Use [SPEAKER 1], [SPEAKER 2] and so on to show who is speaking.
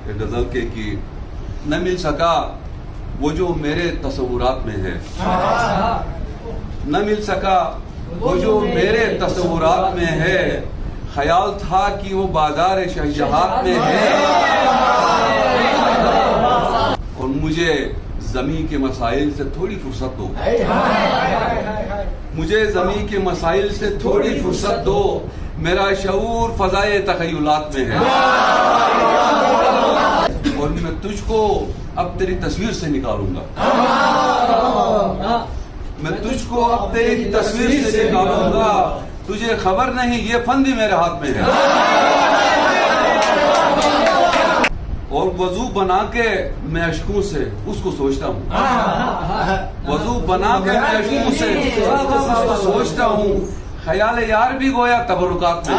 [SPEAKER 1] ایک غزل کے کہ نہ مل سکا وہ جو میرے تصورات میں ہے، نہ مل سکا وہ جو میرے تصورات میں ہے، خیال تھا کہ وہ بازار شہجہات میں ہے، اور مجھے زمین کے مسائل سے تھوڑی فرصت دو، مجھے زمین کے مسائل سے تھوڑی فرصت دو، میرا شعور فضائے تخیلات میں ہے، اور میں تجھ کو اب تیری تصویر سے نکالوں گا، میں تجھ کو اب تیری تصویر سے نکالوں گا، تجھے خبر نہیں یہ فن بھی میرے ہاتھ میں ہے، اور وضو بنا کے میں اشکوں سے اس کو سوچتا ہوں، وضو بنا کے میں اشکوں سے سوچتا ہوں، خیال یار بھی گویا تبرکات میں